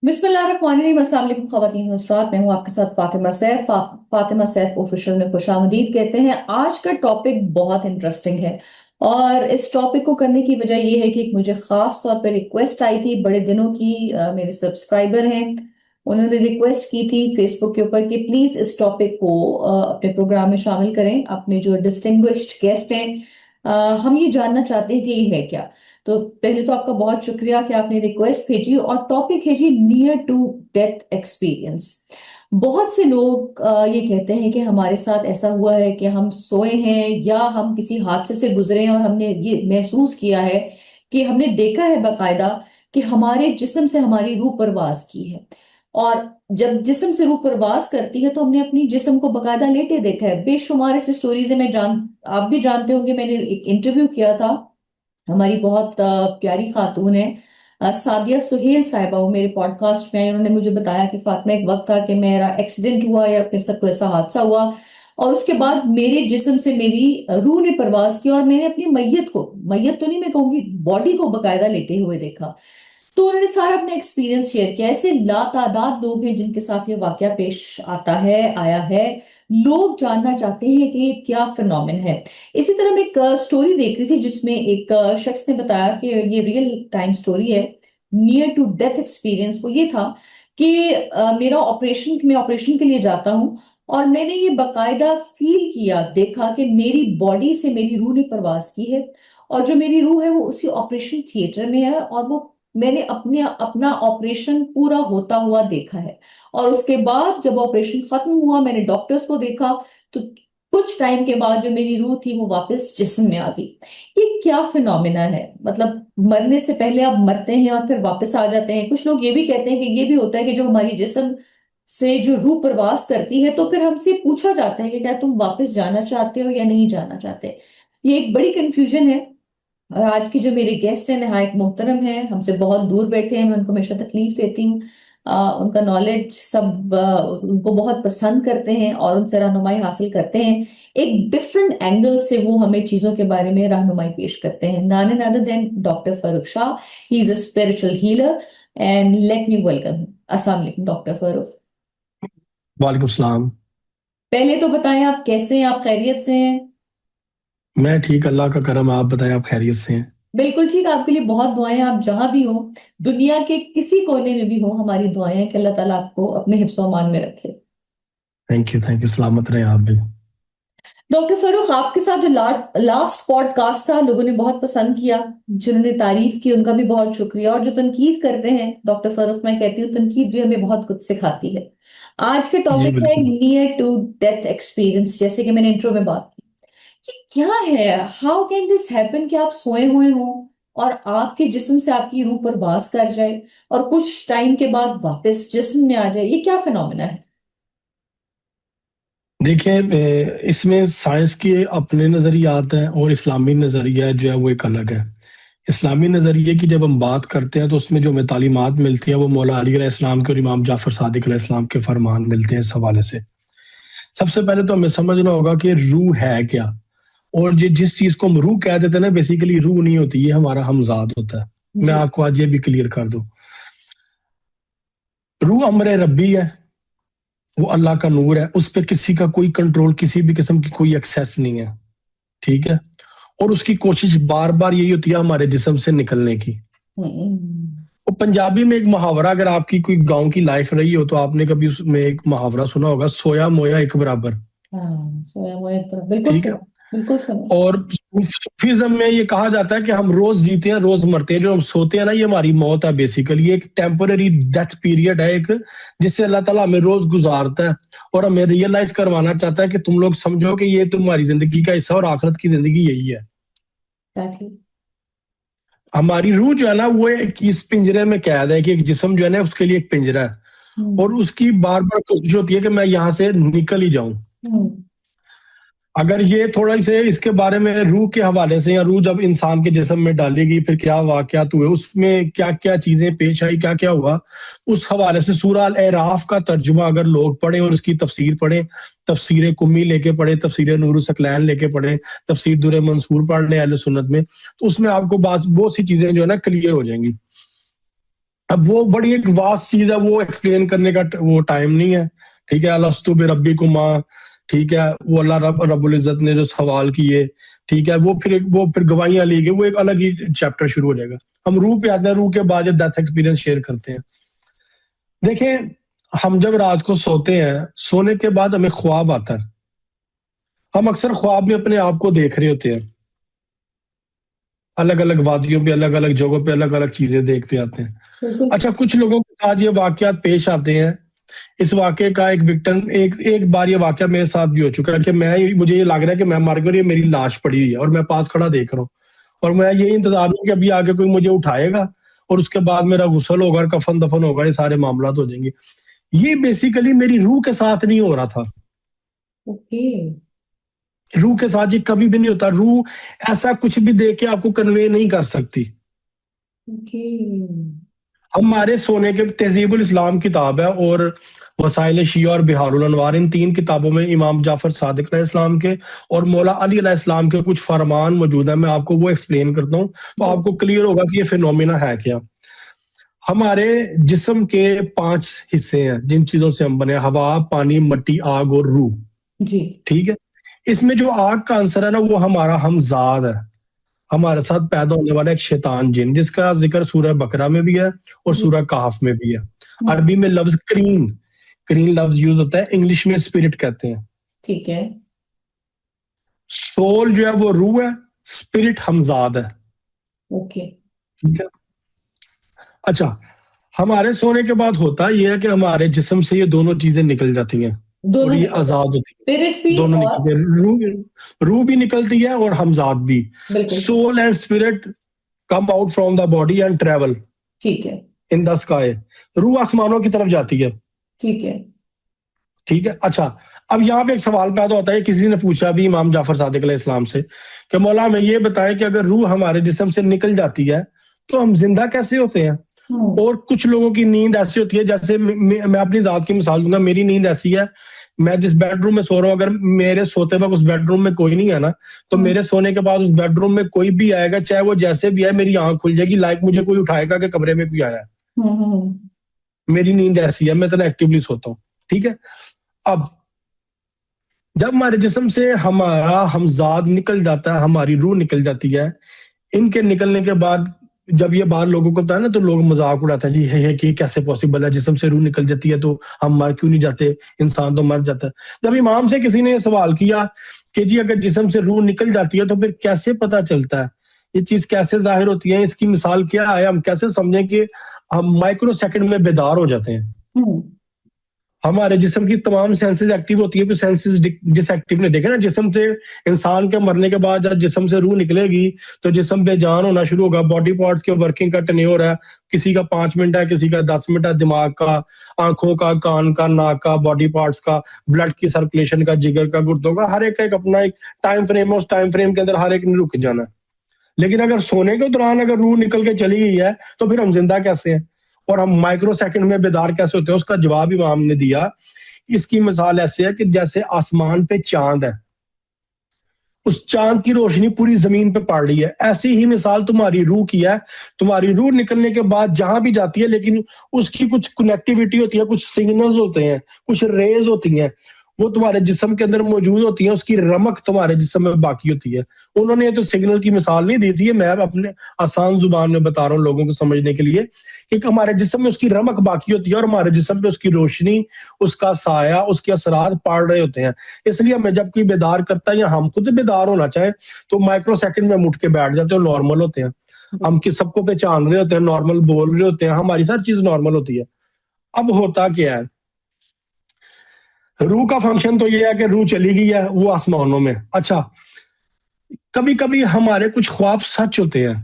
बिस्मिल्लाहिर्रहमानिर्रहीम। अस्सलाम वालेकुम ख़वातीन व हज़रात, मैं हूँ आपके साथ फातिमा सैफ। फातिमा सैफ ऑफिशियल में खुशामदीद कहते हैं। आज का टॉपिक बहुत इंटरेस्टिंग है और इस टॉपिक को करने की वजह यह है कि एक मुझे ख़ास तौर पर रिक्वेस्ट आई थी बड़े दिनों की। मेरे सब्सक्राइबर हैं, उन्होंने रिक्वेस्ट की थी फेसबुक के ऊपर कि प्लीज़ इस टॉपिक को अपने प्रोग्राम में शामिल करें। अपने जो डिस्टिंग्विश्ड गेस्ट हैं, अ, हम ये जानना चाहते हैं कि ये है क्या। तो पहले तो आपका बहुत शुक्रिया कि आपने रिक्वेस्ट भेजी और टॉपिक है जी नियर टू डेथ एक्सपीरियंस। बहुत से लोग ये कहते हैं कि हमारे साथ ऐसा हुआ है कि हम सोए हैं या हम किसी हादसे से गुजरे हैं और हमने ये महसूस किया है कि हमने देखा है बाकायदा कि हमारे जिस्म से हमारी रूह परवाज की है। और जब जिस्म से रूह परवाज करती है तो हमने अपनी जिस्म को बाकायदा लेटे देखा है। बेशुमार ऐसी स्टोरीज है, आप भी जानते होंगे। मैंने एक इंटरव्यू किया था, हमारी बहुत प्यारी खातून है, सादिया सुहेल साहिबा, वो मेरे पॉडकास्ट में आई। उन्होंने मुझे बताया कि फातिमा, एक वक्त था कि मेरा एक्सीडेंट हुआ या फिर सब कोई ऐसा हादसा हुआ और उसके बाद मेरे जिस्म से मेरी रूह ने परवाज की और मैंने अपनी मैयत को, मैयत तो नहीं मैं कहूंगी, बॉडी को बकायदा लेटे हुए देखा। तो उन्होंने सारा अपना एक्सपीरियंस शेयर किया। ऐसे लातादाद लोग हैं जिनके साथ ये वाकया पेश आता है, आया है। लोग जानना चाहते हैं कि ये क्या फिनोमेन है। इसी तरह मैं एक स्टोरी देख रही थी जिसमें एक शख्स ने बताया कि ये रियल टाइम स्टोरी है, नियर टू डेथ एक्सपीरियंस। वो ये था कि मेरा ऑपरेशन, मैं ऑपरेशन के लिए जाता हूँ और मैंने ये बाकायदा फील किया, देखा कि मेरी बॉडी से मेरी रूह ने परवाज की है और जो मेरी रूह है वो उसी ऑपरेशन थिएटर में है और वो मैंने अपने अपना ऑपरेशन पूरा होता हुआ देखा है। और उसके बाद जब ऑपरेशन खत्म हुआ, मैंने डॉक्टर्स को देखा, तो कुछ टाइम के बाद जो मेरी रूह थी वो वापस जिस्म में आ गई। ये क्या फिनोमिना है? मतलब मरने से पहले आप मरते हैं और फिर वापस आ जाते हैं। कुछ लोग ये भी कहते हैं कि ये भी होता है कि जब हमारी जिस्म से जो रूह प्रवास करती है तो फिर हमसे पूछा जाता है कि क्या तुम वापस जाना चाहते हो या नहीं जाना चाहते। ये एक बड़ी कंफ्यूजन है। और आज की जो मेरे गेस्ट हैं नहायत मोहतरम हैं, हमसे बहुत दूर बैठे हैं, मैं उनको हमेशा तकलीफ देती हूँ। उनका नॉलेज सब उनको बहुत पसंद करते हैं और उनसे रहनुमाई हासिल करते हैं। एक डिफरेंट एंगल से वो हमें चीजों के बारे में रहनुमाई पेश करते हैं। नान other than doctor Farooq Shah, he is a spiritual healer. And let me welcome. अस्सलाम वालेकुम डॉक्टर फारूक। वालेकुम सलाम। पहले तो बताएं आप कैसे हैं, आप खैरियत से हैं? मैं ठीक, अल्लाह का करम। आप बताएं, आप खैरियत से हैं? बिल्कुल ठीक। आपके लिए बहुत दुआएं, आप जहां भी हो, दुनिया के किसी कोने में भी हो, हमारी दुआएं हैं कि अल्लाह ताला आपको अपने हिफ्ज़ व अमान में रखे। थैंक यू, सलामत रहे आप भी। डॉक्टर फरूख, आपके साथ जो लास्ट पॉडकास्ट था लोगों ने बहुत पसंद किया। जिन्होंने तारीफ की उनका भी बहुत शुक्रिया, और जो तनकीद करते हैं डॉक्टर फरूख, मैं कहती हूँ तनकीद भी हमें बहुत कुछ सिखाती है। आज के जी टॉपिक है बिल्कुल। Near to death experience. जैसे कि मैंने इंट्रो में बात की, ये क्या है? हाउ कैन दिस हैपन कि आप सोए हुए हो और आपके जिस्म से आपकी रूह परवास कर जाए और कुछ टाइम के बाद वापस जिस्म में आ जाए? ये क्या फिनोमेना है? देखिए, इसमें साइंस के अपने नज़रियात हैं और इस्लामी नज़रिया जो है वो एक अलग है। इस्लामी नज़रिए की जब हम बात करते हैं तो उसमें जो हमें तालीमात मिलती हैं वो मौला अली अलैहिस्सलाम के और इमाम जाफर सादिक अलैहिस्सलाम के फरमान मिलते हैं इस हवाले से। सबसे पहले तो हमें समझना होगा कि रूह है क्या। और ये जिस चीज को हम रूह कह देते हैं ना, बेसिकली रूह नहीं होती, ये हमारा हमजाद होता है। मैं जी। आपको आज ये भी क्लियर कर दूं। रूह अमर रब्बी है, वो अल्लाह का नूर है, उस पर किसी का कोई कंट्रोल, किसी भी किस्म की कोई एक्सेस नहीं है। ठीक है। और उसकी कोशिश बार बार यही होती है हमारे जिस्म से निकलने की। हम्म। वो पंजाबी में एक मुहावरा, अगर आपकी कोई गांव की लाइफ रही हो तो आपने कभी उसमें एक मुहावरा सुना होगा, सोया मोया एक बराबर। हाँ, सोया मोया एक तरफ, बिल्कुल ठीक है। सुना। बिल्कुल सुना। और सूफीज्म में ये कहा जाता है कि हम रोज जीते हैं, रोज मरते हैं। जो हम सोते हैं ना, ये हमारी मौत है। बेसिकली ये एक टेम्पररी डेथ पीरियड है, एक जिससे अल्लाह ताला हमें रोज गुजारता है और हमें रियलाइज करवाना चाहता है कि तुम लोग समझो कि ये तुम्हारी जिंदगी का हिस्सा और आखिरत की जिंदगी यही है। ताकि हमारी रूह जो है ना, वो एक इस पिंजरे में कैद है कि एक जिस्म जो है ना उसके लिए एक पिंजरा है। और हम्म। उसकी बार बार कोशिश होती है कि मैं यहाँ से निकल ही जाऊं। हम्म। अगर ये थोड़ा से इसके बारे में रूह के हवाले से, या रूह जब इंसान के जिस्म में डालेगी फिर क्या वाकयात हुए, उसमें क्या क्या चीजें पेश आई, क्या क्या हुआ, उस हवाले से सूरह अल एराफ का तर्जुमा अगर लोग पढ़ें और उसकी तफसीर पढ़ें, तफसीर कुम्मी लेके पढ़े, तफसीर नूर सकलैन लेके पढ़े, तफसीर दुर मंसूर पढ़ लें अहले सुन्नत में, तो उसमें आपको बहुत सी चीजें जो है ना क्लियर हो जाएंगी। अब वो बड़ी एक वास्ट चीज है, वो एक्सप्लेन करने का वो टाइम नहीं है। ठीक है, अलस्तु बिरब्बिकुमा, ठीक है, वो अल्लाह रब्बुल इज्जत ने जो सवाल किए, ठीक है, वो फिर गवाहियां ली गई, वो एक अलग ही चैप्टर शुरू हो जाएगा। हम रूह पे आते हैं, रूह के बाद डेथ एक्सपीरियंस शेयर करते हैं। देखें, हम जब रात को सोते हैं, सोने के बाद हमें ख्वाब आता है। हम अक्सर ख्वाब में अपने आप को देख रहे होते हैं, अलग अलग वादियों पे, अलग अलग जगहों पे, अलग अलग चीजें देखते आते हैं। बिल्कुल। अच्छा, कुछ लोगों के साथ ये वाकयात पेश आते हैं। इस वाकये का एक विक्टिम, एक बार ये वाकया मेरे साथ भी हो चुका है कि मुझे ये लग रहा है कि मैं मर गया और ये मेरी लाश पड़ी हुई है और मैं पास खड़ा देख रहा हूँ, और मैं ये इंतजार हूँ कि अभी आगे कोई मुझे उठाएगा और उसके बाद मेरा गुस्ल होगा और कफन दफन होगा, ये सारे मामला हो जाएंगे। ये बेसिकली मेरी रूह के साथ नहीं हो रहा था। ओके। रूह के साथ ये कभी भी नहीं होता। रूह ऐसा कुछ भी देख के आपको कन्वे नहीं कर सकती। ओके। हमारे सोने के तहजीबुल इस्लाम किताब है और वसाइल शिया और बिहारुल अनवार, इन तीन किताबों में इमाम जाफर सादिक अलैहिस्सलाम के और मौला अली अलैहिस्सलाम के कुछ फरमान मौजूद है। मैं आपको वो एक्सप्लेन करता हूँ तो आपको क्लियर होगा कि ये फिनोमिना है क्या। हमारे जिस्म के 5 हिस्से हैं जिन चीजों से हम बने, हवा, पानी, मिट्टी, आग और रूह। जी। ठीक है, इसमें जो आग का आंसर है ना, वो हमारा हमजाद है, हमारे साथ पैदा होने वाला एक शैतान जिन, जिसका जिक्र सूरह बकरा में भी है और जी। सूरह कहफ में भी है। हम्म, अरबी में लफ्ज करीन, करीन लफ्ज यूज होता है, इंग्लिश में स्पिरिट कहते हैं। ठीक है। सोल जो है वो रूह है, स्पिरिट हमजाद है। ओके। ठीक है। अच्छा, हमारे सोने के बाद होता यह है कि हमारे जिस्म से ये दोनों चीजें निकल जाती हैं और दोनों ये निकल आजाद जाते, होती स्पिरिट है। भी दोनों और। निकलते हैं, रूह भी निकलती है और हमजाद भी। बिल्कुल। Soul and spirit come out from the body and travel ठीक है। In the sky. रूह आसमानों की तरफ जाती है। ठीक है। ठीक है। अच्छा, अब यहाँ पे एक सवाल पैदा होता है, किसी ने पूछा भी इमाम जाफर सादिक अलैहिस्सलाम से कि मौला हमें ये बताएं कि अगर रूह हमारे जिस्म से निकल जाती है तो हम जिंदा कैसे होते हैं। और कुछ लोगों की नींद ऐसी होती है, जैसे मैं अपनी जात की मिसाल दूंगा, मेरी नींद ऐसी है, मैं जिस बेडरूम में सो रहा हूँ, अगर मेरे सोते वक्त उस बेडरूम में कोई नहीं है ना, तो मेरे सोने के बाद उस बेडरूम में कोई भी आएगा, चाहे वो जैसे भी आए, मेरी आंख खुल जाएगी, लाइक मुझे कोई उठाएगा कि कमरे में कोई आया है। मेरी नींद ऐसी है, मैं इतना एक्टिवली सोता हूँ। ठीक है। अब जब हमारे जिस्म से हमारा हमजाद निकल जाता है, हमारी रूह निकल जाती है, इनके निकलने के बाद जब ये बात लोगों को पता है ना, तो लोग मजाक उड़ाते हैं, जी है कि कैसे पॉसिबल है, जिस्म से रूह निकल जाती है तो हम मर क्यों नहीं जाते, इंसान तो मर जाता है। जब इमाम से किसी ने ये सवाल किया कि जी अगर जिस्म से रूह निकल जाती है तो फिर कैसे पता चलता है, ये चीज कैसे जाहिर होती है, इसकी मिसाल क्या है, हम कैसे समझें कि हम माइक्रो सेकंड में बेदार हो जाते हैं। हमारे जिस्म की तमाम सेंसेस एक्टिव होती है, कुछ सेंसेस डिसएक्टिव नहीं। देखे ना, जिस्म से इंसान के मरने के बाद जब जिस्म से रूह निकलेगी तो जिस्म बेजान होना शुरू होगा, बॉडी पार्ट्स के वर्किंग का टेन्योर है, किसी का 5 मिनट है, किसी का 10 मिनट है, दिमाग का, आंखों का, कान का, नाक का, बॉडी पार्ट्स का, ब्लड की सर्कुलेशन का, जिगर का, गुर्दों का, हर एक अपना एक टाइम फ्रेम है, उस टाइम फ्रेम के अंदर हर एक ने रुक जाना है। लेकिन अगर सोने के दौरान अगर रूह निकल के चली गई है तो फिर हम जिंदा कैसे हैं और हम माइक्रो सेकंड में बेदार कैसे होते हैं। उसका जवाब इमाम ने दिया। इसकी मिसाल ऐसे है कि जैसे आसमान पे चांद है, उस चांद की रोशनी पूरी जमीन पे पड़ रही है, ऐसी ही मिसाल तुम्हारी रूह की है। तुम्हारी रूह निकलने के बाद जहां भी जाती है, लेकिन उसकी कुछ कनेक्टिविटी होती है, कुछ सिग्नल्स होते हैं, कुछ रेज होती हैं, वो तुम्हारे जिस्म के अंदर मौजूद होती है, उसकी रमक तुम्हारे जिस्म में बाकी होती है। उन्होंने ये तो सिग्नल की मिसाल नहीं दी थी, मैं अपने आसान जुबान में बता रहा हूँ लोगों को समझने के लिए कि हमारे जिस्म में उसकी रमक बाकी होती है और हमारे जिस्म पे उसकी रोशनी, उसका साया, उसके असरात पड़ रहे होते हैं। इसलिए हमें जब कोई बेदार करता है या हम खुद बेदार होना चाहे तो माइक्रो सेकंड में हम उठ के बैठ जाते हैं, नॉर्मल होते हैं, हम किस सबको पहचान रहे होते हैं, नॉर्मल बोल रहे होते हैं, हमारी सारी चीज नॉर्मल होती है। अब होता क्या है, रूह का फंक्शन तो ये है कि रूह चली गई है, वो आसमानों में। अच्छा, कभी कभी हमारे कुछ ख्वाब सच होते हैं।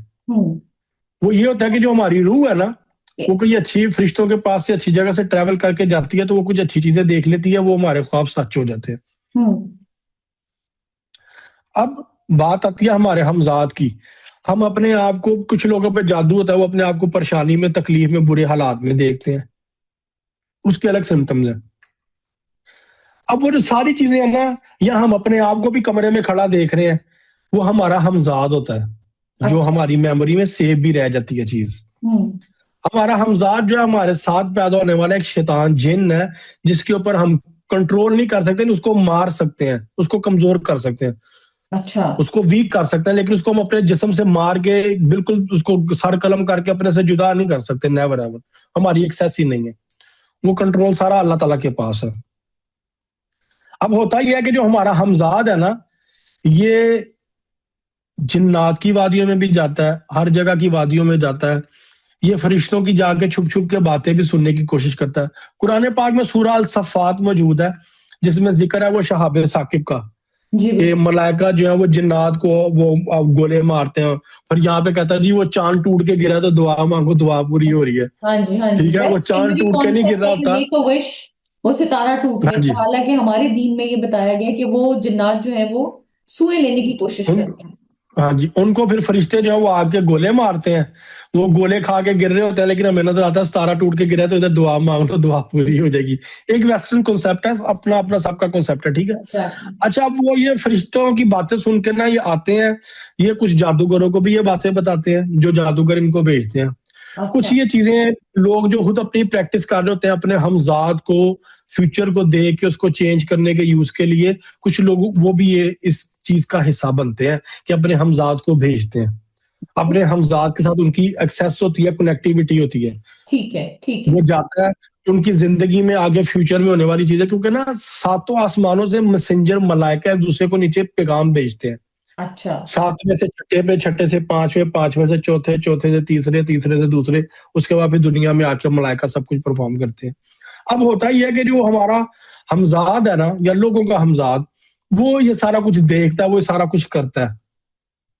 वो ये होता है कि जो हमारी रूह है ना, वो कोई अच्छी फरिश्तों के पास से अच्छी जगह से ट्रेवल करके जाती है तो वो कुछ अच्छी चीजें देख लेती है, वो हमारे ख्वाब सच हो जाते हैं। अब बात आती है हमारे हमजाद की। हम अपने आप को, कुछ लोगों पे जादू होता है, वो अपने आप को परेशानी में, तकलीफ में, बुरे हालात में देखते हैं, उसके अलग सिम्टम्स हैं। अब वो जो सारी चीजें हैं ना, या हम अपने आप को भी कमरे में खड़ा देख रहे हैं, वो हमारा हमजाद होता है, जो अच्छा। हमारी मेमोरी में सेव भी रह जाती है चीज। हमारा हमजाद जो है हमारे साथ पैदा होने वाला एक शैतान जिन है, जिसके ऊपर हम कंट्रोल नहीं कर सकते, उसको मार सकते हैं, उसको कमजोर कर सकते हैं, अच्छा। उसको वीक कर सकते हैं, लेकिन उसको हम अपने जिस्म से मार के बिल्कुल उसको सर कलम करके अपने से जुदा नहीं कर सकते, नेवर एवर। हमारी एक्सेस ही नहीं है, वो कंट्रोल सारा अल्लाह ताला के पास है। अब होता यह है कि जो हमारा हमजाद है ना, ये जिन्नात की वादियों में भी जाता है, हर जगह की वादियों में जाता है, ये फरिश्तों की जाके छुप छुप के बातें भी सुनने की कोशिश करता है। कुरान पाक में सूरह अल सफ़ात मौजूद है, जिसमें जिक्र है वो शहाब साकिब का, जी कि बिल्कुल। मलाइका जो है वो जिन्नात को वो गोले मारते हैं, और यहाँ पे कहता है जी वो चांद टूट के गिरा तो दुआ मांगो, दुआ पूरी हो रही है। हाँ जी, हाँ जी, ठीक है, वो वेस्ट चांद इंडियन टूट के नहीं गिर कॉन्सेप्ट रहा है कि होता। मेक अ विश, वो सितारा टूट हाँ गया जी। था। हालांकि हमारे दीन में ये बताया गया कि वो जिन्नात जो है वो सुए लेने की कोशिश उन करते हैं। हाँ जी, उनको फिर फरिश्ते जो है वो आके गोले मारते हैं, वो गोले खा के गिर रहे होते हैं, लेकिन हमें नजर आता है सितारा टूट के गिरा है, तो इधर दुआ मांग लो, दुआ पूरी हो जाएगी। एक वेस्टर्न कॉन्सेप्ट है, अपना अपना सबका कॉन्सेप्ट है, ठीक है। एग्जैक्टली। अच्छा, अब वो ये फरिश्तों की बातें सुन के ना ये आते हैं, ये कुछ जादूगरों को भी ये बातें बताते हैं, जो जादूगर इनको भेजते हैं। कुछ अच्छा। ये चीजें लोग जो खुद अपनी प्रैक्टिस कर रहे होते हैं, अपने हमजाद को फ्यूचर को देख के उसको चेंज करने के यूज के लिए, कुछ लोग वो भी ये इस चीज का हिस्सा बनते हैं कि अपने हमजाद को भेजते हैं, अपने हमजाद के साथ उनकी एक्सेस होती है, कनेक्टिविटी होती है, ठीक है, ठीक है। वो जाता है उनकी जिंदगी में आगे फ्यूचर में होने वाली चीजें, क्योंकि ना सातों आसमानों से मैसेंजर मलाइका एक दूसरे को नीचे पैगाम भेजते हैं। अच्छा। सातवें से छठे पे, छठे से पांचवें, पांचवें से चौथे, चौथे से तीसरे, तीसरे से दूसरे, उसके बाद फिर दुनिया में आके मलाइका सब कुछ परफॉर्म करते हैं। अब होता ही है कि जो हमारा हमजाद है ना, या लोगों का हमजाद, वो ये सारा कुछ देखता है, वो ये सारा कुछ करता है।